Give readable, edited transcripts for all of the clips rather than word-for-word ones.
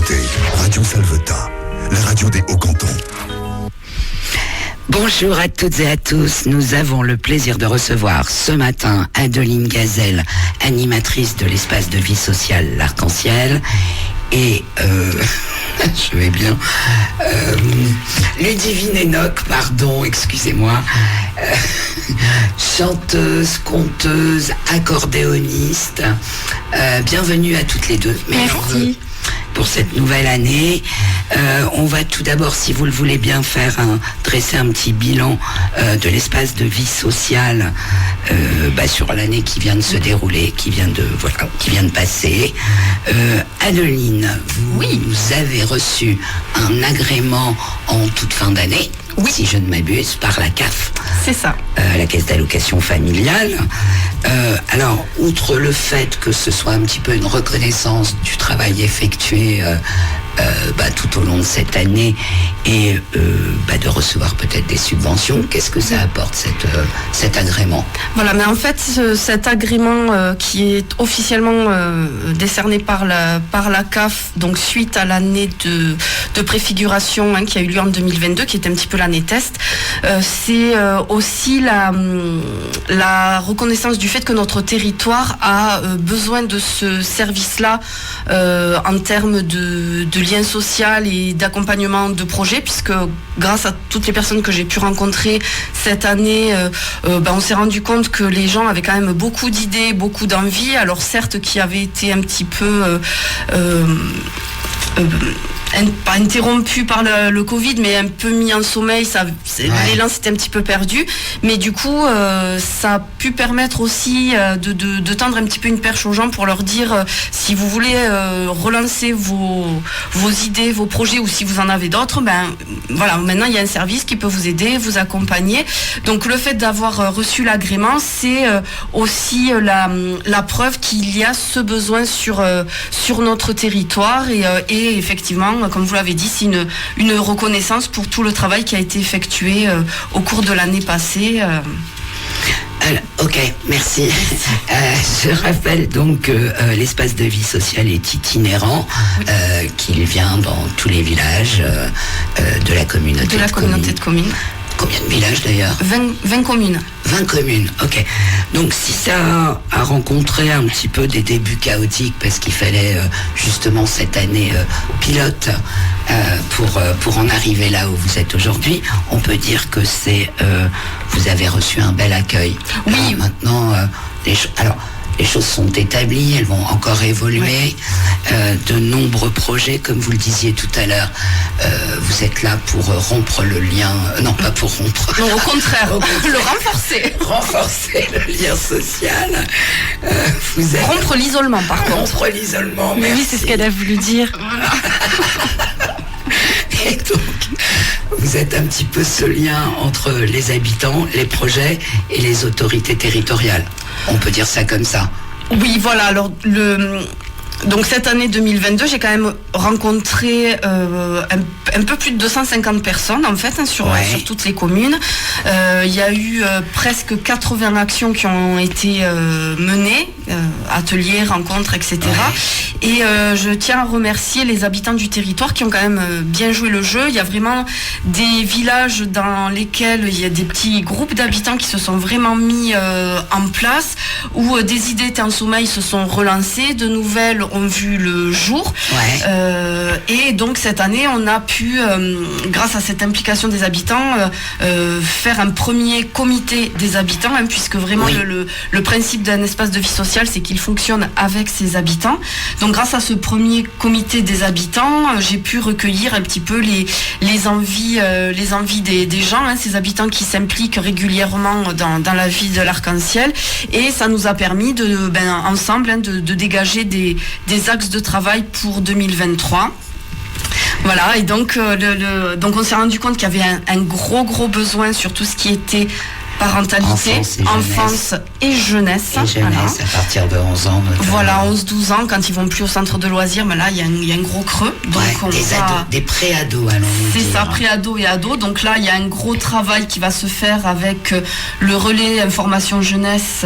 écoutez Radio Salvetat, la radio des Hauts-Cantons. Bonjour à toutes et à tous. Nous avons le plaisir de recevoir ce matin Adeline Gazelle, animatrice de l'espace de vie sociale L'Arc-en-Ciel, et je vais bien Ludivine Enoch, pardon, excusez-moi, chanteuse, conteuse, accordéoniste. Bienvenue à toutes les deux. Merci. Pour cette nouvelle année, on va tout d'abord, si vous le voulez bien, dresser un petit bilan de l'espace de vie sociale sur l'année qui vient de se dérouler, qui vient de passer. Adeline, vous avez reçu un agrément en toute fin d'année, si je ne m'abuse, par la CAF. C'est ça. La Caisse d'allocation familiale. Alors, outre le fait que ce soit un petit peu une reconnaissance du travail effectué tout au long de cette année et de recevoir peut-être des subventions, qu'est-ce que ça apporte cet agrément? Voilà, mais en fait, cet agrément qui est officiellement décerné par la CAF, donc suite à l'année de préfiguration qui a eu lieu en 2022, qui est un petit peu l'année test, c'est aussi la reconnaissance du fait que notre territoire a besoin de ce service-là en termes de lien social et d'accompagnement de projets, puisque grâce à toutes les personnes que j'ai pu rencontrer cette année, on s'est rendu compte que les gens avaient quand même beaucoup d'idées, beaucoup d'envies, alors certes qui avaient été un petit peu pas interrompu par le Covid, mais un peu mis en sommeil, l'élan s'était un petit peu perdu, mais du coup ça a pu permettre aussi de tendre un petit peu une perche aux gens pour leur dire si vous voulez relancer vos idées, vos projets, ou si vous en avez d'autres, maintenant il y a un service qui peut vous aider, vous accompagner. Donc le fait d'avoir reçu l'agrément, c'est aussi la preuve qu'il y a ce besoin sur notre territoire, et effectivement, comme vous l'avez dit, c'est une reconnaissance pour tout le travail qui a été effectué au cours de l'année passée. Ok, merci. Je rappelle donc que l'espace de vie sociale est itinérant, qu'il vient dans tous les villages de la communauté de communes. Combien de villages d'ailleurs? 20 communes. 20 communes, ok. Donc si ça a rencontré un petit peu des débuts chaotiques, parce qu'il fallait justement cette année pilote pour en arriver là où vous êtes aujourd'hui, on peut dire que vous avez reçu un bel accueil. Oui. Maintenant, les choses sont établies, elles vont encore évoluer. De nombreux projets, comme vous le disiez tout à l'heure, vous êtes là pour rompre le lien, non pas pour rompre. Non, au contraire, le renforcer. Renforcer le lien social. Rompre l'isolement, par contre. Rompre l'isolement, mais merci. Oui, c'est ce qu'elle a voulu dire. Voilà. Et donc, vous êtes un petit peu ce lien entre les habitants, les projets et les autorités territoriales. On peut dire ça comme ça. Oui, voilà. Alors, donc cette année 2022, j'ai quand même rencontré un peu plus de 250 personnes en fait sur toutes les communes. Il y a eu presque 80 actions qui ont été menées, ateliers, rencontres, etc. Et je tiens à remercier les habitants du territoire qui ont quand même bien joué le jeu. Il y a vraiment des villages dans lesquels il y a des petits groupes d'habitants qui se sont vraiment mis en place, où des idées étaient en sommeil se sont relancées, de nouvelles ont vu le jour. Et donc cette année, on a pu, grâce à cette implication des habitants, faire un premier comité des habitants, puisque vraiment le principe d'un espace de vie sociale, c'est qu'il fonctionne avec ses habitants. Donc grâce à ce premier comité des habitants, j'ai pu recueillir un petit peu les envies des gens, ces habitants qui s'impliquent régulièrement dans la vie de l'Arc-en-Ciel, et ça nous a permis ensemble de dégager des axes de travail pour 2023. Voilà, et donc on s'est rendu compte qu'il y avait un gros besoin sur tout ce qui était parentalité, enfance et jeunesse. Et jeunesse, voilà. À partir de 11 ans. Notamment. Voilà, 11-12 ans, quand ils vont plus au centre de loisirs, mais là, il y a un gros creux. Donc des pré-ados, allons-nous dire. C'est ça, pré-ados et ados. Donc là, il y a un gros travail qui va se faire avec le relais information jeunesse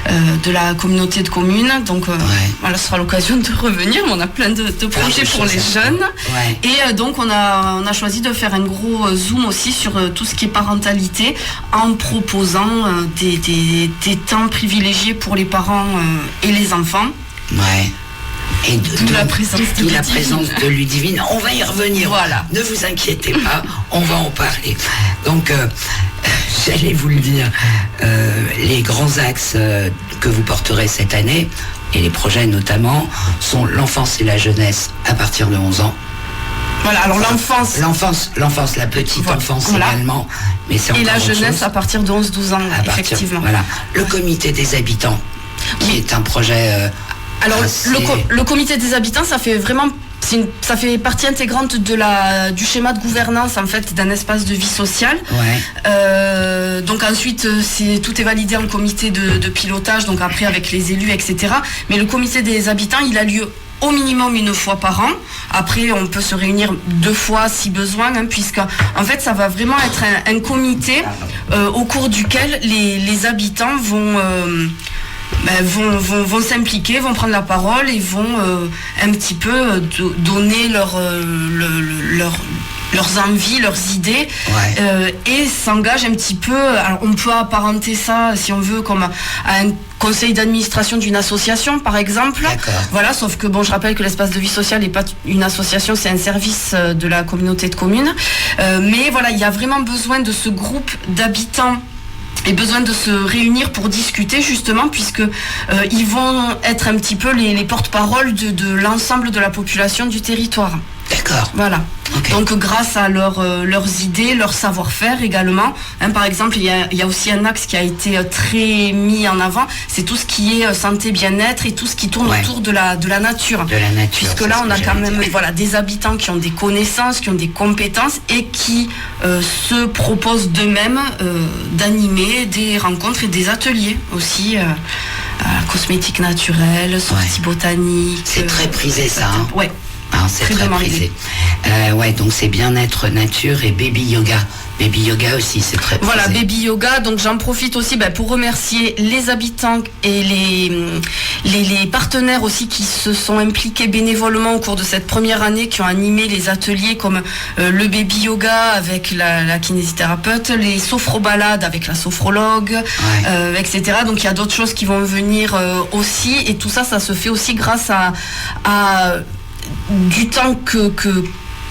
de la communauté de communes. Donc voilà, ce sera l'occasion de revenir. On a plein de projets pour les jeunes. Ouais. Et donc, on a choisi de faire un gros zoom aussi sur tout ce qui est parentalité en proposant des temps privilégiés pour les parents et les enfants. Ouais. Et d'où la présence de Ludivine. On va y revenir. Voilà. Ne vous inquiétez pas, on va en parler. Donc, j'allais vous le dire, les grands axes que vous porterez cette année, et les projets notamment, sont l'enfance et la jeunesse à partir de 11 ans. Voilà, alors l'enfance, la petite enfance également, mais c'est encore et la jeunesse à partir de 11-12 ans, effectivement. Voilà, le comité des habitants, qui est un projet. Alors le comité des habitants, ça fait vraiment, ça fait partie intégrante du schéma de gouvernance en fait d'un espace de vie sociale. Ouais. Donc ensuite, tout est validé en comité de pilotage, donc après avec les élus, etc. Mais le comité des habitants, il a lieu au minimum une fois par an. Après, on peut se réunir 2 fois si besoin, puisque en fait, ça va vraiment être un comité au cours duquel les habitants vont s'impliquer, vont prendre la parole et vont un petit peu donner leurs envies, leurs idées, et s'engagent un petit peu. Alors on peut apparenter ça, si on veut, comme à un conseil d'administration d'une association, par exemple. Voilà, sauf que je rappelle que l'espace de vie sociale n'est pas une association, c'est un service de la communauté de communes. Mais voilà, il y a vraiment besoin de ce groupe d'habitants et besoin de se réunir pour discuter, justement, puisque ils vont être un petit peu les porte-parole de l'ensemble de la population du territoire. D'accord. Voilà. Okay. Donc grâce à leurs idées, leur savoir-faire également. Par exemple, il y a aussi un axe qui a été très mis en avant, c'est tout ce qui est santé, bien-être et tout ce qui tourne autour de la nature. De la nature. Puisque là, on a quand même des habitants qui ont des connaissances, qui ont des compétences et qui se proposent d'eux-mêmes d'animer des rencontres et des ateliers aussi. Cosmétique naturelle, sorties botaniques. C'est très prisé ça. Ouais. C'est très prisé. Donc c'est bien-être, nature et baby yoga. Baby yoga aussi, c'est très prisé. Voilà, baby yoga. Donc j'en profite aussi pour remercier les habitants et les partenaires aussi qui se sont impliqués bénévolement au cours de cette première année, qui ont animé les ateliers comme le baby yoga avec la kinésithérapeute, les sophrobalades avec la sophrologue, etc. Donc il y a d'autres choses qui vont venir aussi, et tout ça se fait aussi grâce à du temps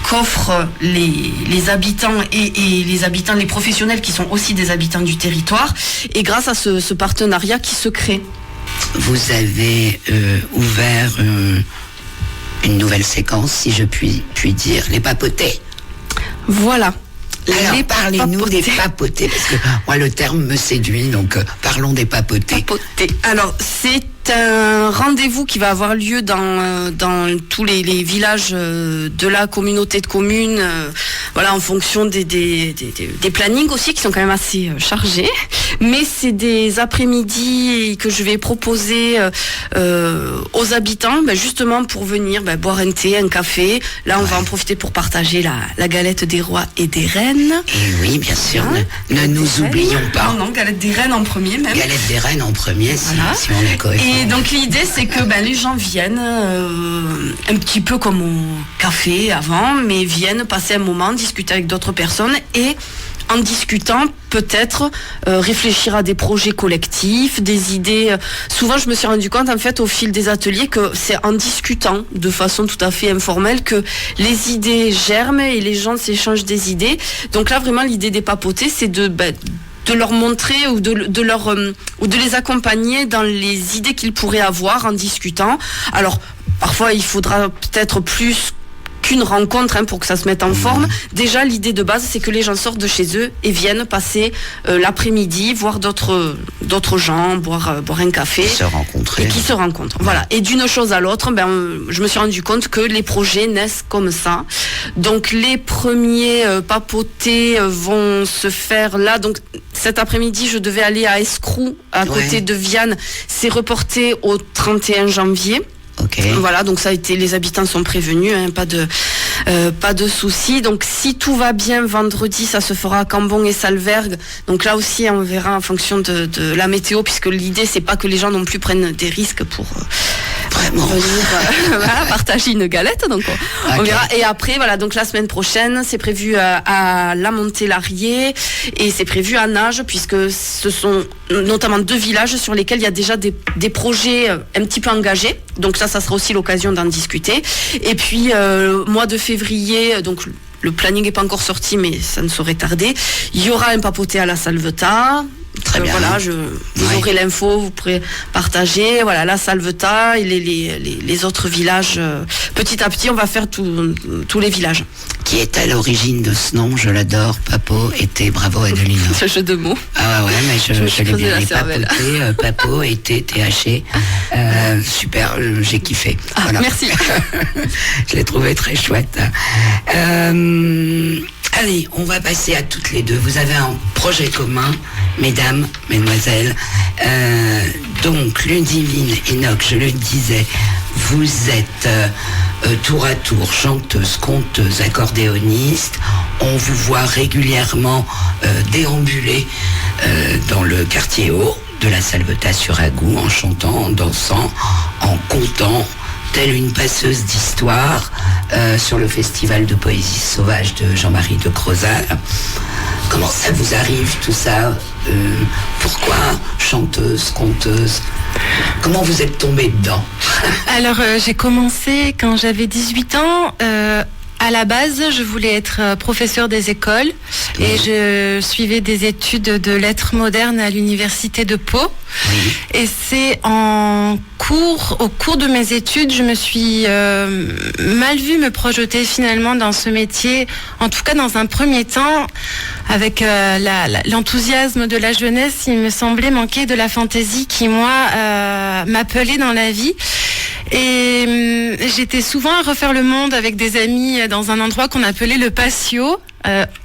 qu'offrent les habitants et les habitants, les professionnels qui sont aussi des habitants du territoire, et grâce à ce partenariat qui se crée. Vous avez ouvert une nouvelle séquence, si je puis dire, les papotés. Voilà. Alors, parlez-nous des papotés, parce que moi le terme me séduit, donc parlons des papotés. Alors, c'est un rendez-vous qui va avoir lieu dans tous les villages de la communauté de communes, en fonction des plannings aussi, qui sont quand même assez chargés. Mais c'est des après-midi que je vais proposer aux habitants, justement pour venir boire un thé, un café. Là, on va en profiter pour partager la galette des rois et des reines. Et oui, bien sûr, ne nous oublions pas. Non, galette des reines en premier même. Galette des reines en premier, si on est cohérent. Et donc l'idée, c'est que les gens viennent un petit peu comme au café avant, mais viennent passer un moment, discuter avec d'autres personnes, et en discutant, peut-être réfléchir à des projets collectifs, des idées. Souvent, je me suis rendu compte, en fait, au fil des ateliers, que c'est en discutant de façon tout à fait informelle que les idées germent et les gens s'échangent des idées. Donc là, vraiment, l'idée des papotés, c'est de leur montrer ou de les accompagner dans les idées qu'ils pourraient avoir en discutant. Alors, parfois, il faudra peut-être plus qu'une rencontre pour que ça se mette en forme. Déjà, l'idée de base, c'est que les gens sortent de chez eux et viennent passer l'après-midi, voir d'autres gens, boire un café. Se rencontrer. Et qui se rencontrent. Voilà. Et d'une chose à l'autre, je me suis rendu compte que les projets naissent comme ça. Donc les premiers papotés vont se faire là. Donc cet après-midi, je devais aller à Escroux, à côté de Vianne. C'est reporté au 31 janvier. Okay. Voilà, donc ça a été, les habitants sont prévenus, pas de soucis. Donc si tout va bien, vendredi, ça se fera à Cambon et Salvergue. Donc là aussi, on verra en fonction de la météo, puisque l'idée, c'est pas que les gens non plus prennent des risques pour vraiment venir partager une galette. Donc on verra. Et après, voilà, donc la semaine prochaine, c'est prévu à La Montée-Larrier et c'est prévu à Nages, puisque ce sont notamment 2 villages sur lesquels il y a déjà des projets un petit peu engagés. Donc ça sera aussi l'occasion d'en discuter. Et puis, mois de février, donc le planning n'est pas encore sorti, mais ça ne saurait tarder. Il y aura un papoté à la Salvetat. Très bien. Voilà, vous aurez l'info, vous pourrez partager. Voilà, la Salvetat et les autres villages. Petit à petit, on va faire tous les villages. Qui est à l'origine de ce nom? Je l'adore, Papo, été, bravo Adelino. Ce jeu de mots. Ah ouais, mais je l'ai bien papoté, Papo, été, THC. Super, j'ai kiffé. Voilà. Merci. Je l'ai trouvé très chouette. Allez, on va passer à toutes les deux. Vous avez un projet commun, mesdames, mesdemoiselles. Donc, Ludivine Enoch, je le disais, vous êtes tour à tour chanteuse, conteuse, accordéoniste. On vous voit régulièrement déambuler dans le quartier haut de la Salvetat-sur-Agou en chantant, en dansant, en contant, telle une passeuse d'histoire sur le festival de poésie sauvage de Jean-Marie de Crozal. Comment ça vous arrive tout ça? Pourquoi chanteuse, conteuse? Comment vous êtes tombée dedans? Alors j'ai commencé quand j'avais 18 ans. À la base, je voulais être professeure des écoles et je suivais des études de lettres modernes à l'université de Pau. Oui. Et c'est au cours de mes études, je me suis mal vue me projeter finalement dans ce métier, en tout cas dans un premier temps, avec l'enthousiasme de la jeunesse. Il me semblait manquer de la fantaisie qui, moi, m'appelait dans la vie. Et j'étais souvent à refaire le monde avec des amis dans un endroit qu'on appelait le patio,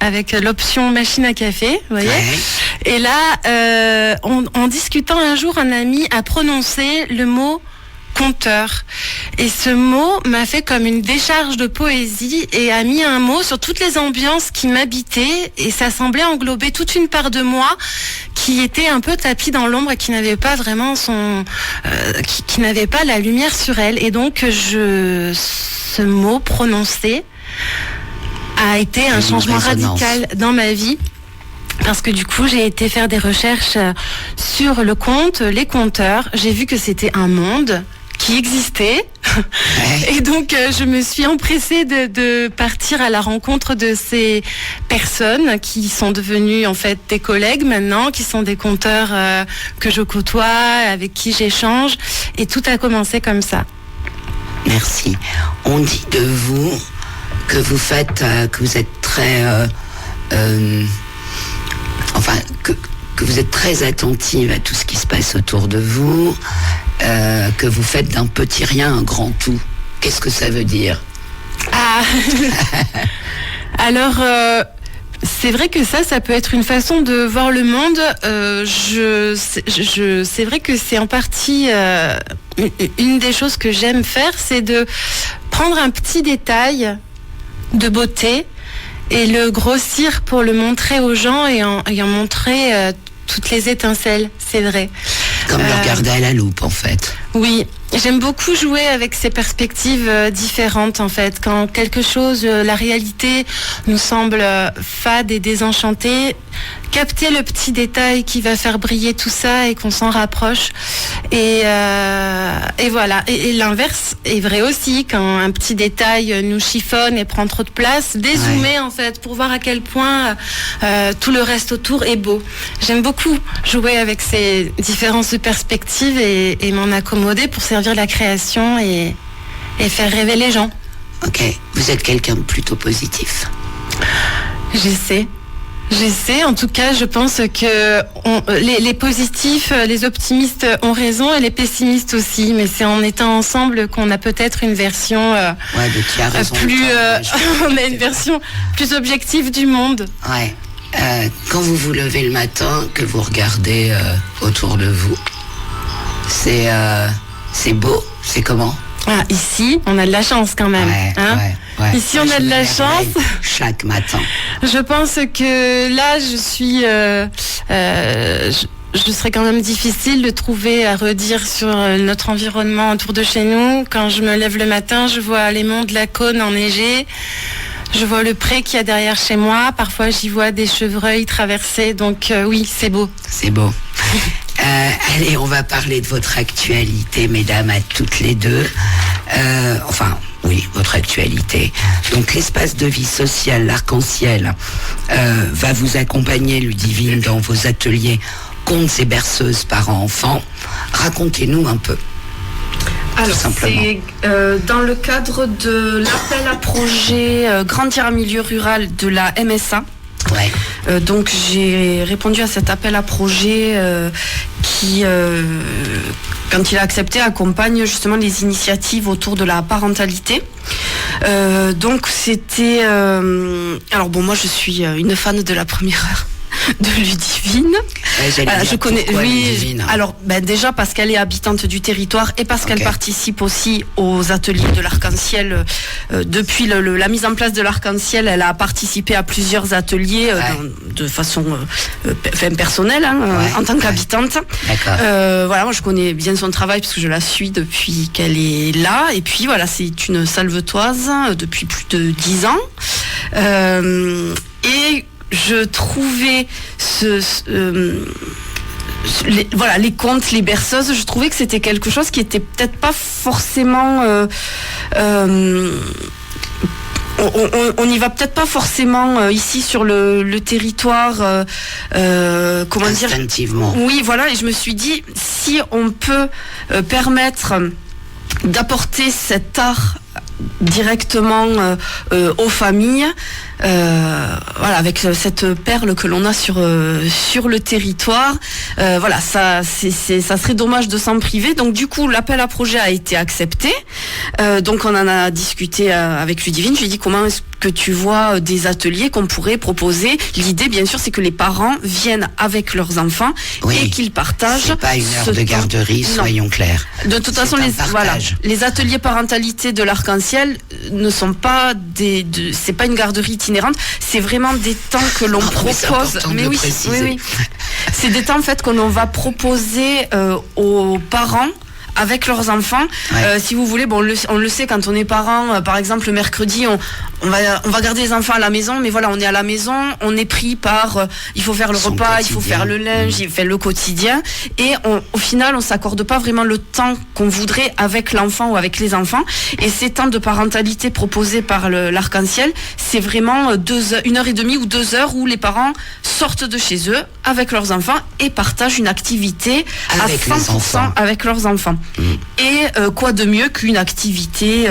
avec l'option machine à café, vous voyez. Ouais. Et là, en discutant un jour, un ami a prononcé le mot conteur. Et ce mot m'a fait comme une décharge de poésie et a mis un mot sur toutes les ambiances qui m'habitaient, et ça semblait englober toute une part de moi qui était un peu tapie dans l'ombre et qui n'avait pas vraiment qui n'avait pas la lumière sur elle. Et donc ce mot prononcé a été un changement radical dans ma vie. Parce que du coup, j'ai été faire des recherches sur le conte, les conteurs. J'ai vu que c'était un monde qui existait. Ouais. Et donc, je me suis empressée de partir à la rencontre de ces personnes qui sont devenues en fait des collègues maintenant, qui sont des conteurs que je côtoie, avec qui j'échange. Et tout a commencé comme ça. Merci. On dit de vous que vous faites, que vous êtes très... que vous êtes très attentive à tout ce qui se passe autour de vous, que vous faites d'un petit rien un grand tout. Qu'est-ce que ça veut dire? Alors, c'est vrai que ça peut être une façon de voir le monde. C'est vrai que c'est en partie une des choses que j'aime faire, c'est de prendre un petit détail de beauté et le grossir pour le montrer aux gens et en montrer toutes les étincelles, c'est vrai. Comme le regarder à la loupe, en fait. Oui, j'aime beaucoup jouer avec ces perspectives différentes, en fait. Quand quelque chose, la réalité nous semble fade et désenchantée, capter le petit détail qui va faire briller tout ça et qu'on s'en rapproche. Et voilà. Et l'inverse est vrai aussi, quand un petit détail nous chiffonne et prend trop de place, dézoomer en fait pour voir à quel point tout le reste autour est beau. J'aime beaucoup jouer avec ces différences de perspectives et m'en accommoder pour servir la création et faire rêver les gens. Ok. Vous êtes quelqu'un de plutôt positif. J'essaie. En tout cas, je pense que les positifs, les optimistes ont raison et les pessimistes aussi. Mais c'est en étant ensemble qu'on a peut-être une version on a une version plus objective du monde. Ouais. Quand vous vous levez le matin, que vous regardez autour de vous, c'est beau. C'est comment? Ici, on a de la chance quand même. Ouais. Ici, on a de la chance. Chaque matin. Je pense que là, je serais quand même difficile de trouver à redire sur notre environnement autour de chez nous. Quand je me lève le matin, je vois les monts de la Cône enneigés. Je vois le pré qu'il y a derrière chez moi. Parfois, j'y vois des chevreuils traverser. Donc oui, c'est beau. C'est beau. Allez, on va parler de votre actualité, mesdames, à toutes les deux. Oui, votre actualité. Donc, l'espace de vie sociale, l'Arc-en-Ciel, va vous accompagner, Ludivine, dans vos ateliers contes et berceuses parents-enfants. Racontez-nous un peu. Alors, c'est dans le cadre de l'appel à projet Grandir en milieu rural de la MSA. Ouais. Donc j'ai répondu à cet appel à projet qui, quand il a accepté, accompagne justement les initiatives autour de la parentalité. Donc c'était... alors bon, moi je suis une fan de la première heure de Ludivine. Je connais Ludivine. Alors déjà parce qu'elle est habitante du territoire et parce qu'elle participe aussi aux ateliers de l'Arc-en-Ciel. Depuis la mise en place de l'Arc-en-Ciel, elle a participé à plusieurs ateliers de façon personnelle, en tant qu'habitante. Moi je connais bien son travail parce que je la suis depuis qu'elle est là. Et puis voilà, c'est une salvetoise depuis plus de 10 ans. Et je trouvais les contes, les berceuses, je trouvais que c'était quelque chose qui était peut-être pas forcément on n'y va peut-être pas forcément ici sur le territoire comment dire, instinctivement. Oui, voilà, et je me suis dit, si on peut permettre d'apporter cet art directement aux familles, avec cette perle que l'on a sur le territoire, ça serait dommage de s'en priver. Donc du coup, l'appel à projet a été accepté. Donc on en a discuté avec Ludivine. Je lui ai dit, comment est-ce que tu vois des ateliers qu'on pourrait proposer? L'idée, bien sûr, c'est que les parents viennent avec leurs enfants et qu'ils partagent. C'est pas une heure de garderie, soyons clairs. De toute façon, les ateliers parentalité de l'Arc-en-Ciel ne sont pas c'est pas une garderie itinérante, c'est vraiment des temps que l'on propose. Mais oui. C'est des temps en fait qu'on va proposer aux parents avec leurs enfants. Si vous voulez, on le sait quand on est parent, par exemple le mercredi, on va garder les enfants à la maison, mais voilà, on est à la maison, on est pris par il faut faire le repas, il faut faire le linge, il fait le quotidien, et au final on s'accorde pas vraiment le temps qu'on voudrait avec l'enfant ou avec les enfants. Et ces temps de parentalité proposés par l'Arc-en-Ciel, c'est vraiment 1h30 ou 2 heures où les parents sortent de chez eux avec leurs enfants et partagent une activité avec à 100% avec leurs enfants. Et quoi de mieux qu'une activité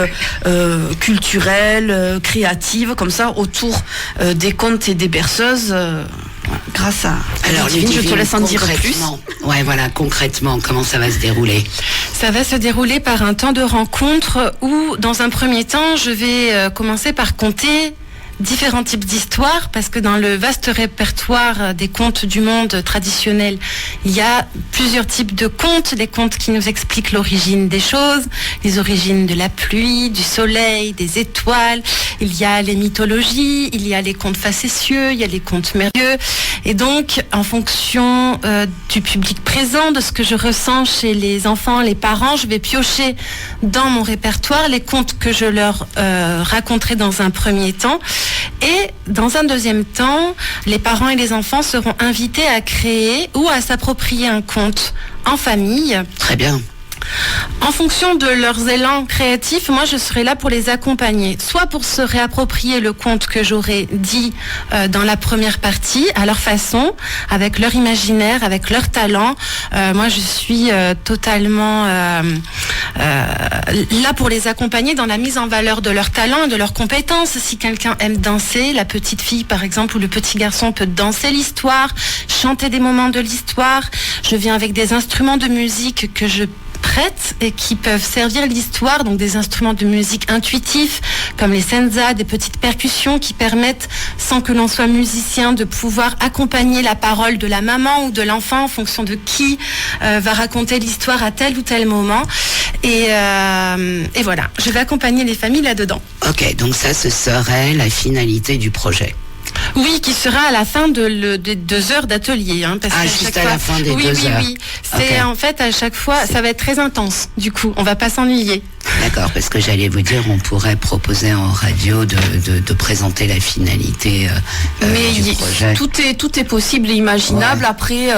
culturelle, créative, comme ça, autour des contes et des berceuses, grâce à Ludivine. Je te laisse en dire plus. Concrètement, comment ça va se dérouler? Ça va se dérouler par un temps de rencontre où, dans un premier temps, je vais commencer par conter différents types d'histoires, parce que dans le vaste répertoire des contes du monde traditionnel, il y a plusieurs types de contes, des contes qui nous expliquent l'origine des choses, les origines de la pluie, du soleil, des étoiles, il y a les mythologies, il y a les contes facétieux, il y a les contes merveilleux, et donc en fonction du public présent, de ce que je ressens chez les enfants, les parents, je vais piocher dans mon répertoire les contes que je leur raconterai dans un premier temps. Et dans un deuxième temps, les parents et les enfants seront invités à créer ou à s'approprier un conte en famille. Très bien. En fonction de leurs élans créatifs, moi je serai là pour les accompagner, soit pour se réapproprier le conte que j'aurais dit dans la première partie, à leur façon, avec leur imaginaire, avec leur talent. Moi je suis totalement là pour les accompagner dans la mise en valeur de leur talent et de leurs compétences. Si quelqu'un aime danser, la petite fille par exemple ou le petit garçon peut danser l'histoire, chanter des moments de l'histoire. Je viens avec des instruments de musique que je prête et qui peuvent servir l'histoire, donc des instruments de musique intuitifs comme les senza, des petites percussions qui permettent, sans que l'on soit musicien, de pouvoir accompagner la parole de la maman ou de l'enfant en fonction de qui va raconter l'histoire à tel ou tel moment. Et voilà, je vais accompagner les familles là-dedans. Ok, donc ça, ce serait la finalité du projet. Oui, qui sera à la fin des 2 heures d'atelier. Juste à la fin des 2 heures. Oui. C'est en fait à chaque fois, ça va être très intense. Du coup, on va pas s'ennuyer. D'accord, parce que j'allais vous dire, on pourrait proposer en radio de présenter la finalité du projet. Tout est possible et imaginable. Ouais. Après,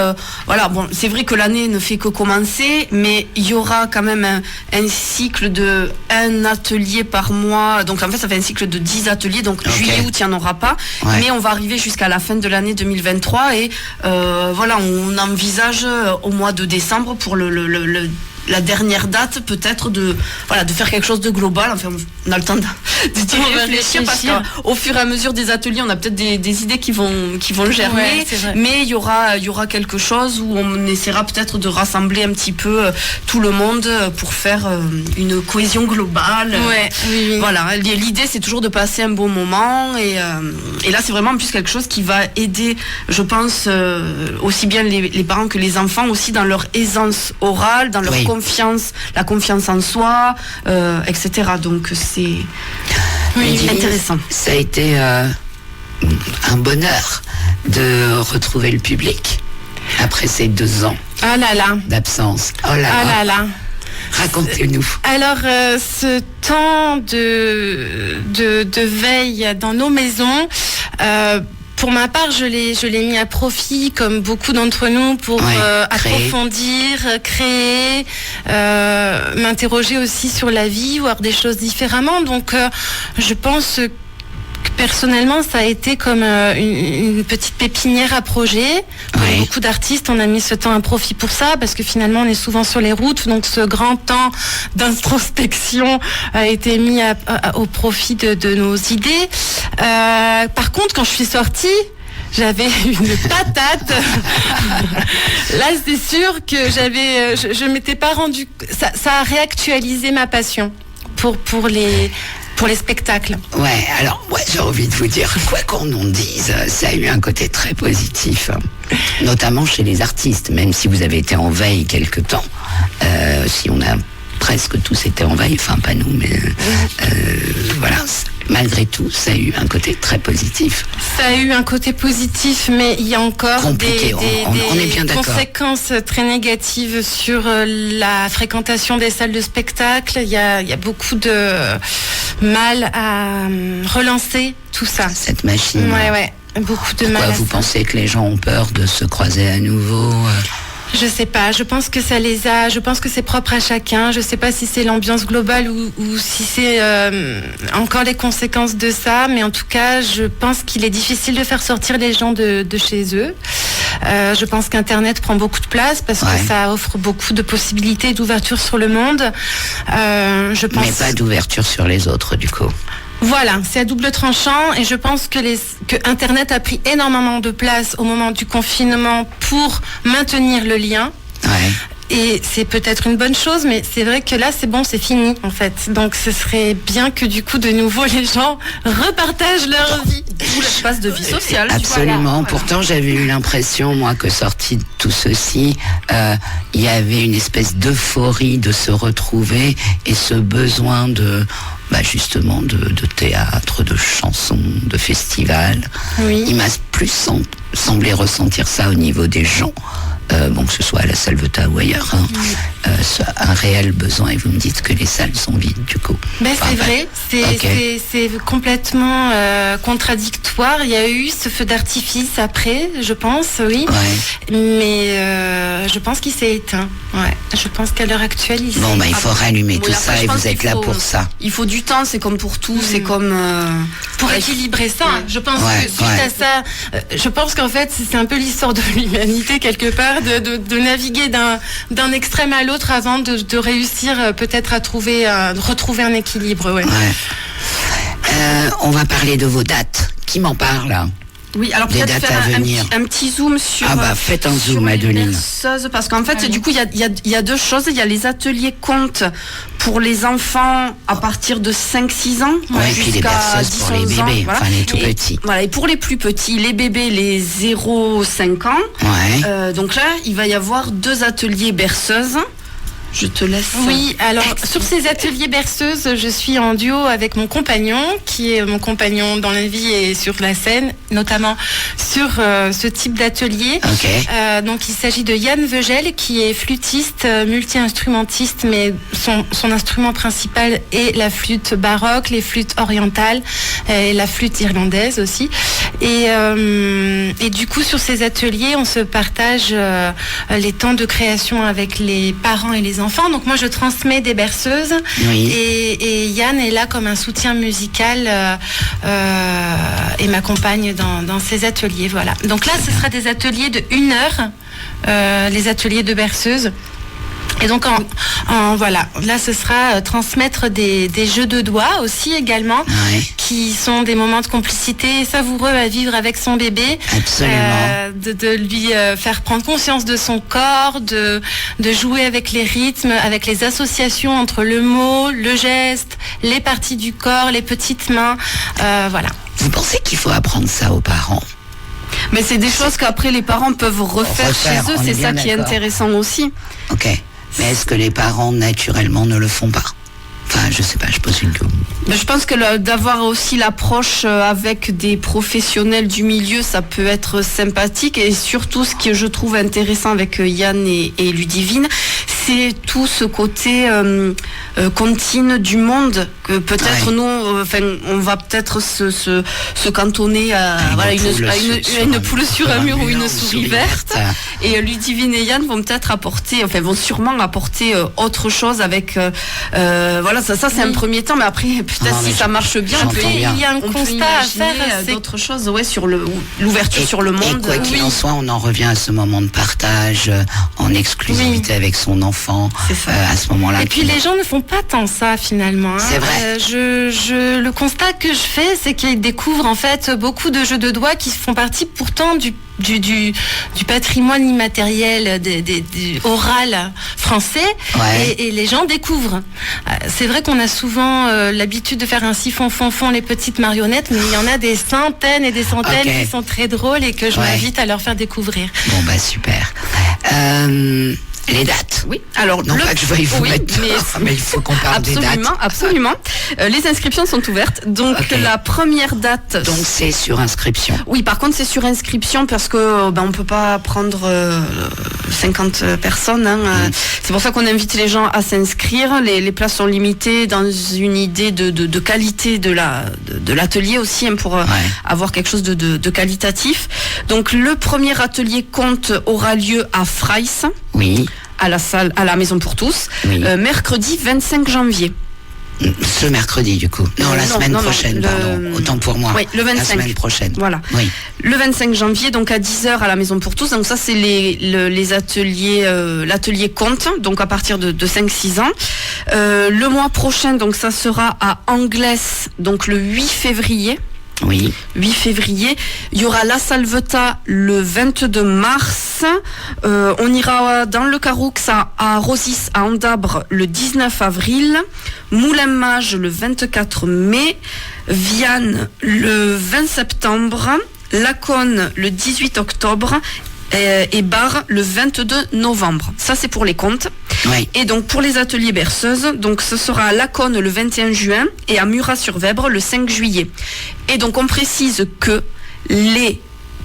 voilà, bon, c'est vrai que l'année ne fait que commencer, mais il y aura quand même un cycle de 1 atelier par mois. Donc en fait, ça fait un cycle de 10 ateliers. Donc juillet-août, il n'y en aura pas. Ouais. Mais on va arriver jusqu'à la fin de l'année 2023 et voilà, on envisage au mois de décembre pour la dernière date peut-être de faire quelque chose de global. Enfin, on a le temps d'y réfléchir parce qu'au fur et à mesure des ateliers, on a peut-être des idées qui vont germer. Ouais, mais il y aura quelque chose où on essaiera peut-être de rassembler un petit peu tout le monde pour faire une cohésion globale. Ouais, oui. Voilà, l'idée c'est toujours de passer un bon moment et là c'est vraiment en plus quelque chose qui va aider, je pense, aussi bien les parents que les enfants aussi dans leur aisance orale, dans leur confiance, la confiance en soi, etc. Donc c'est intéressant. Ça a été un bonheur de retrouver le public après ces 2 ans d'absence. Oh là là. Racontez-nous. Alors, ce temps de veille dans nos maisons, pour ma part, je l'ai mis à profit, comme beaucoup d'entre nous, pour approfondir, créer, m'interroger aussi sur la vie, voir des choses différemment. Donc, je pense que personnellement, ça a été comme une petite pépinière à projet. Pour beaucoup d'artistes, on a mis ce temps à profit pour ça, parce que finalement, on est souvent sur les routes. Donc, ce grand temps d'introspection a été mis au profit de nos idées. Par contre, quand je suis sortie, j'avais une patate. Là, c'est sûr que je m'étais pas rendu. Ça a réactualisé ma passion pour les spectacles. Ouais, alors j'ai envie de vous dire, quoi qu'on en dise, ça a eu un côté très positif, notamment chez les artistes, même si vous avez été en veille quelque temps, si on a presque tous été en veille, enfin pas nous, mais voilà, malgré tout, ça a eu un côté très positif. Ça a eu un côté positif, mais il y a encore des on est bien conséquences très négatives sur la fréquentation des salles de spectacle. Il y a beaucoup de mal à relancer tout ça. Cette machine. Ouais, beaucoup de mal. Pourquoi vous pensez que les gens ont peur de se croiser à nouveau Je sais pas, je pense que je pense que c'est propre à chacun. Je sais pas si c'est l'ambiance globale ou si c'est encore les conséquences de ça, mais en tout cas, je pense qu'il est difficile de faire sortir les gens de chez eux. Je pense qu'Internet prend beaucoup de place parce que ça offre beaucoup de possibilités d'ouverture sur le monde. Mais pas d'ouverture sur les autres, du coup. Voilà, c'est à double tranchant et je pense que Internet a pris énormément de place au moment du confinement pour maintenir le lien. Et c'est peut-être une bonne chose, mais c'est vrai que là, c'est bon, c'est fini, en fait. Donc, ce serait bien que, du coup, de nouveau, les gens repartagent leur vie. Tout l'espace de vie sociale. Absolument. Pourtant, j'avais eu l'impression, moi, que sorti de tout ceci, il y avait une espèce d'euphorie de se retrouver et ce besoin justement de théâtre, de chansons, de festivals. Il m'a plus semblé ressentir ça au niveau des gens. Que ce soit à la Salvetat ou ailleurs, un réel besoin et vous me dites que les salles sont vides du coup. C'est vrai, c'est complètement contradictoire. Il y a eu ce feu d'artifice après, je pense, oui. Ouais. Mais je pense qu'il s'est éteint. Ouais. Je pense qu'à l'heure actuelle, il faut rallumer tout ça et vous êtes là pour ça. Il faut du temps, c'est comme pour tout, c'est comme... pour équilibrer ça, je pense que suite à ça, je pense qu'en fait, c'est un peu l'histoire de l'humanité quelque part, de naviguer d'un extrême à l'autre avant de réussir peut-être à retrouver un équilibre. Ouais. On va parler de vos dates. Qui m'en parle? Oui, alors peut-être faire un petit zoom sur... faites un zoom, Adeline. Parce qu'en fait, du coup, il y a deux choses. Il y a les ateliers contes pour les enfants à partir de 5-6 ans. Et puis les berceuses pour les bébés, voilà. Les tout petits. Voilà, et pour les plus petits, les bébés, les 0-5 ans. Donc là, il va y avoir 2 ateliers berceuses. Je te laisse. Oui, alors sur ces ateliers berceuses, je suis en duo avec mon compagnon, qui est mon compagnon dans la vie et sur la scène, notamment sur ce type d'atelier. Donc il s'agit de Yann Vegel, qui est flûtiste, multi-instrumentiste, mais son instrument principal est la flûte baroque, les flûtes orientales et la flûte irlandaise aussi. Et du coup, sur ces ateliers, on se partage les temps de création avec les parents et les enfants. Donc moi je transmets des berceuses et Yann est là comme un soutien musical et m'accompagne dans ces ateliers. Voilà. Donc là ce sera des ateliers de 1 heure, les ateliers de berceuses. Et donc voilà, là ce sera transmettre des jeux de doigts aussi également, qui sont des moments de complicité savoureux à vivre avec son bébé. Absolument. De lui faire prendre conscience de son corps, de jouer avec les rythmes, avec les associations entre le mot, le geste, les parties du corps, les petites mains, voilà. Vous pensez qu'il faut apprendre ça aux parents? Mais c'est des choses qu'après les parents peuvent refaire chez eux, c'est ça qui est intéressant aussi. Ok. Mais est-ce que les parents, naturellement, ne le font pas? Enfin, je sais pas, je pose une question. Mais je pense que d'avoir aussi l'approche avec des professionnels du milieu, ça peut être sympathique. Et surtout, ce que je trouve intéressant avec Yann et Ludivine, c'est tout ce côté contine du monde que peut-être nous, on va peut-être se cantonner à une poule sur un mur ou une souris verte. Et Ludivine et Yann vont peut-être vont sûrement apporter autre chose avec ça c'est un premier temps, mais après peut-être si ça marche bien, il y a un constat à faire, d'autres choses sur l'ouverture sur le monde. Et quoi qu'il en soit, on en revient à ce moment de partage en exclusivité avec son enfant à ce moment-là. Et puis les gens ne font pas tant ça finalement. C'est vrai. Le constat que je fais, c'est qu'ils découvrent en fait beaucoup de jeux de doigts qui font partie pourtant du patrimoine immatériel du oral français, et les gens découvrent. C'est vrai qu'on a souvent l'habitude de faire un siphon fond les petites marionnettes, mais il y en a des centaines et des centaines qui sont très drôles et que je m'invite à leur faire découvrir. Bon super. Les dates. Oui. Alors non pas que je veuille vous mettre, mais il faut qu'on parle des dates. Absolument. Les inscriptions sont ouvertes. Donc la première date. Donc c'est sur inscription. Oui, par contre c'est sur inscription parce que on peut pas prendre 50 personnes. C'est pour ça qu'on invite les gens à s'inscrire. Les places sont limitées dans une idée de qualité de l'atelier aussi, pour avoir quelque chose de qualitatif. Donc le premier atelier conte aura lieu à Fraiss. Oui. À la Maison pour tous, mercredi 25 janvier. Ce mercredi, du coup. Non, la semaine prochaine, pardon. Autant pour moi. Oui, le 25. La semaine prochaine. Voilà. Oui. Le 25 janvier, donc à 10h à la Maison pour tous. Donc ça, c'est les ateliers, l'atelier conte, donc à partir de 5-6 ans. Le mois prochain, donc ça sera à Anglès, donc le 8 février. Oui. 8 février. Il y aura la Salvetat le 22 mars. On ira dans le Caroux à Rosis, à Andabre le 19 avril. Moulin-Mage le 24 mai. Viane le 20 septembre. Laconne le 18 octobre. Et Bar le 22 novembre. Ça, c'est pour les contes. Oui. Et donc, pour les ateliers berceuses, donc ce sera à Laconne le 21 juin et à Murat-sur-Vèbre le 5 juillet. Et donc, on précise que les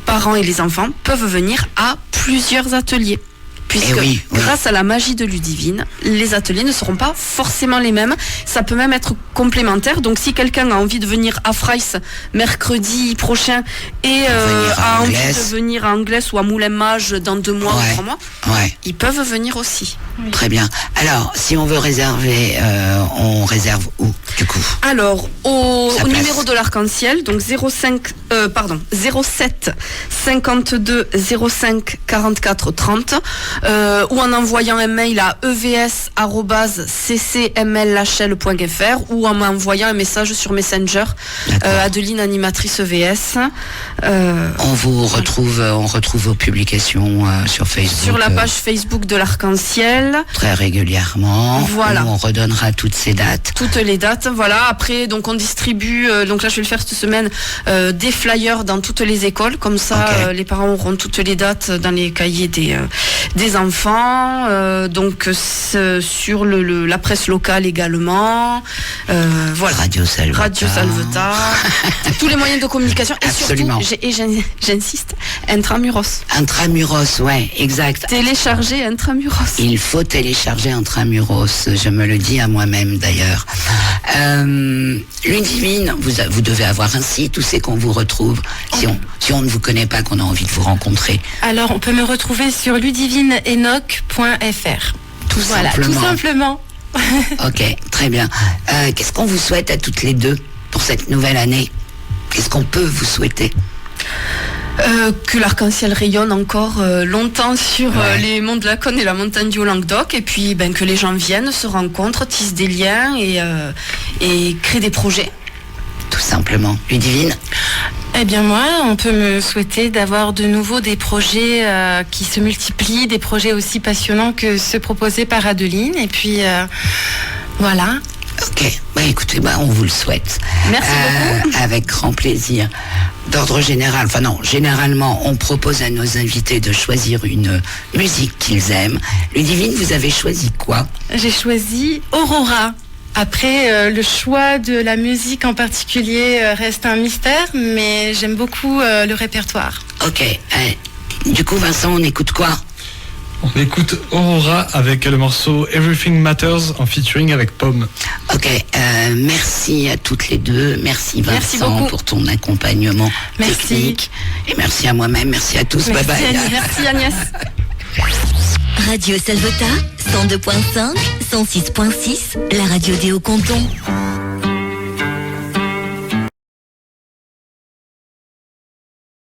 parents et les enfants peuvent venir à plusieurs ateliers. puisque grâce à la magie de Ludivine, les ateliers ne seront pas forcément les mêmes. Ça peut même être complémentaire. Donc si quelqu'un a envie de venir à Fraiss mercredi prochain et a envie de venir à Anglès ou à Moulin-Mage dans 2 mois ou 3 mois, ils peuvent venir aussi. Oui. Très bien. Alors, si on veut réserver, on réserve où, du coup? Alors, au numéro de l'Arc-en-Ciel, donc 07 52 05 44 30, ou en envoyant un mail à evs@ccmllachelle.fr ou en m'envoyant un message sur Messenger, Adeline, animatrice EVS. On retrouve vos publications sur Facebook. Sur la page Facebook de l'Arc-en-Ciel. Très régulièrement. Voilà. On redonnera toutes ces dates. Toutes les dates, voilà. Après, donc on distribue, donc là je vais le faire cette semaine, des flyers dans toutes les écoles. Comme ça, les parents auront toutes les dates dans les cahiers des enfants. Donc sur la presse locale également. Voilà. Radio Salvetat. Tous les moyens de communication. Et absolument. Surtout, j'insiste, Intramuros. Intramuros, ouais, exact. Télécharger Intramuros. Il faut télécharger Intramuros, je me le dis à moi-même d'ailleurs. Ludivine, vous devez avoir un site où c'est qu'on vous retrouve, si on ne vous connaît pas, qu'on a envie de vous rencontrer. Alors, on peut me retrouver sur ludivineenoch.fr. Tout simplement. Ok, très bien. Qu'est-ce qu'on vous souhaite à toutes les deux pour cette nouvelle année? Qu'est-ce qu'on peut vous souhaiter? Que l'Arc-en-Ciel rayonne encore longtemps sur les monts de la Cône et la montagne du Haut-Languedoc, et puis que les gens viennent, se rencontrent, tissent des liens et créent des projets. Tout simplement. Ludivine? Eh bien moi, on peut me souhaiter d'avoir de nouveau des projets qui se multiplient, des projets aussi passionnants que ceux proposés par Adeline, et puis voilà. Ok, écoutez, on vous le souhaite. Merci beaucoup. Avec grand plaisir. D'ordre général, généralement, on propose à nos invités de choisir une musique qu'ils aiment. Ludivine, vous avez choisi quoi? J'ai choisi Aurora. Après, le choix de la musique en particulier reste un mystère, mais j'aime beaucoup le répertoire. Ok. Du coup, Vincent, on écoute quoi? On écoute Aurora avec le morceau Everything Matters en featuring avec Pomme. Ok, merci à toutes les deux. Merci Vincent pour ton accompagnement technique. Et merci à moi-même, merci à tous. Merci, bye bye. Merci Agnès. Radio Salvetat, 102.5, 106.6, la radio des Hauts-Cantons.